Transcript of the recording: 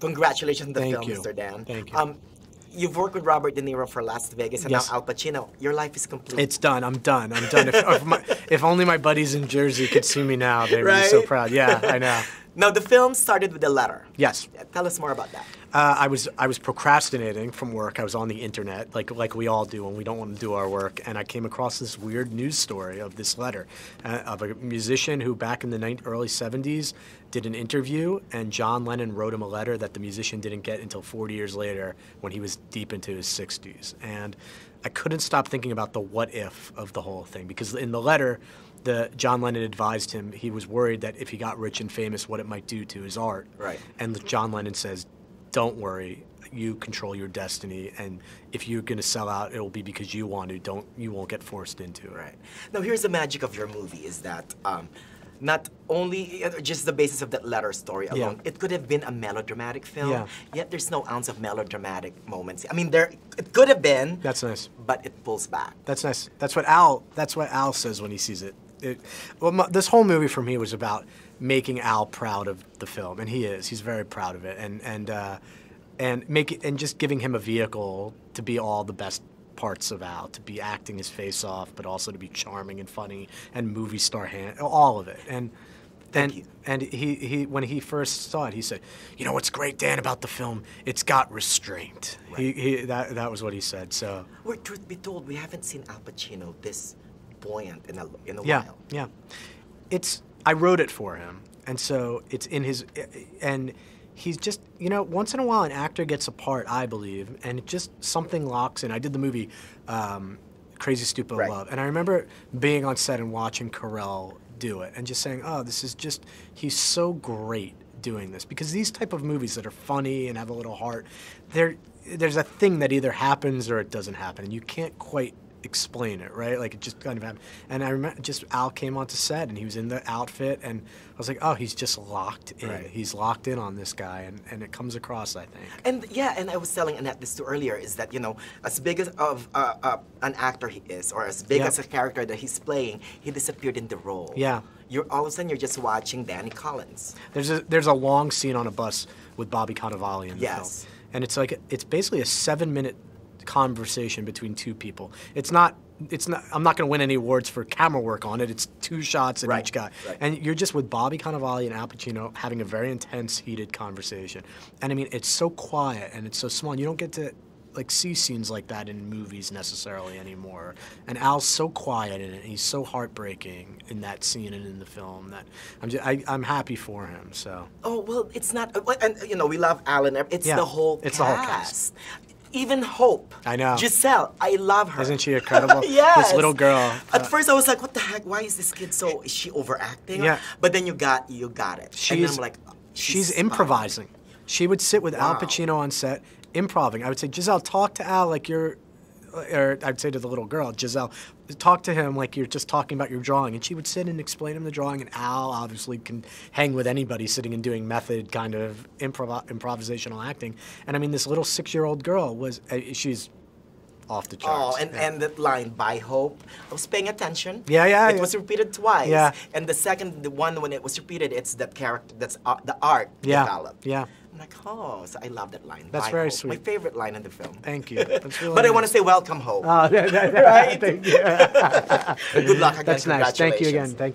Congratulations on the Thank film, you. Mr. Dan. Thank you. You've worked with Robert De Niro for Las Vegas and Yes. now Al Pacino. Your life is complete. It's done. I'm done. I'm done. If only my buddies in Jersey could see me now, they'd be so Right? proud. Yeah, I know. Now, the film started with a letter. Yes. Tell us more about that. I was procrastinating from work. I was on the internet, like we all do when we don't want to do our work, and I came across this weird news story of this letter of a musician who back in the early 70s did an interview, and John Lennon wrote him a letter that the musician didn't get until 40 years later when he was deep into his 60s. And I couldn't stop thinking about the what if of the whole thing, because in the letter, John Lennon advised him, he was worried that if he got rich and famous, what it might do to his art. Right. And John Lennon says, don't worry, you control your destiny, and if you're going to sell out, it'll be because you want to. You won't get forced into it. Right. Now, here's the magic of your movie is that not only just the basis of that letter story alone, it could have been a melodramatic film, yet there's no ounce of melodramatic moments. I mean, it could have been. That's nice. But it pulls back. That's nice. That's what Al says when he sees it. This whole movie for me was about making Al proud of the film, and he is. He's very proud of it, and just giving him a vehicle to be all the best parts of Al, to be acting his face off, but also to be charming and funny and movie star all of it. And he when he first saw it, he said, "You know what's great, Dan, about the film? It's got restraint." Right. That was what he said. So, well, truth be told, we haven't seen Al Pacino this buoyant in a while. Yeah. I wrote it for him, and so it's in his, and he's just, once in a while an actor gets a part, I believe, and it just something locks in. I did the movie Crazy Stupid Love, and I remember being on set and watching Carell do it and just saying, oh, he's so great doing this, because these type of movies that are funny and have a little heart, there's a thing that either happens or it doesn't happen, and you can't quite explain it, right? Like, it just kind of happened. And I remember Al came onto set and he was in the outfit, and I was like, oh, he's just locked in. Right. He's locked in on this guy, and it comes across, I think. And I was telling Annette this too earlier, is that, as big as an actor he is, or as big as a character that he's playing, he disappeared in the role. Yeah. All of a sudden you're just watching Danny Collins. There's a long scene on a bus with Bobby Canavale in the film. And it's basically a 7-minute conversation between two people. It's not I'm not going to win any awards for camera work on it. It's 2 shots in each guy. Right. And you're just with Bobby Canavale and Al Pacino having a very intense, heated conversation. And I mean, it's so quiet and it's so small. And you don't get to see scenes like that in movies necessarily anymore. And Al's so quiet in it. He's so heartbreaking in that scene and in the film that I'm happy for him. So. Oh, well, it's not, and we love Al and it's the whole cast. It's the whole cast. Even Hope. I know. Giselle, I love her. Isn't she incredible? Yes. This little girl. At first I was like, what the heck? Why is this kid is she overacting? Yeah. But then you got it. And then I'm like, she's improvising. She would sit with Al Pacino on set, improvising. I would say, Giselle, talk to Al like you're, or I'd say to the little girl, Giselle, talk to him like you're just talking about your drawing. And she would sit and explain him the drawing, and Al obviously can hang with anybody sitting and doing method kind of improvisational acting. And I mean, this little 6-year-old girl she's off the charts. Oh, and that line, by Hope, I was paying attention. It was repeated twice. Yeah. And the one when it was repeated, it's that character, that's the art developed. Yeah. I'm like, oh, so I love that line. That's very sweet. My favorite line in the film. Thank you. That's really But I want to say, welcome, Hope. Oh, right? Thank you. Good luck again. That's nice. Thank you again. Thank you.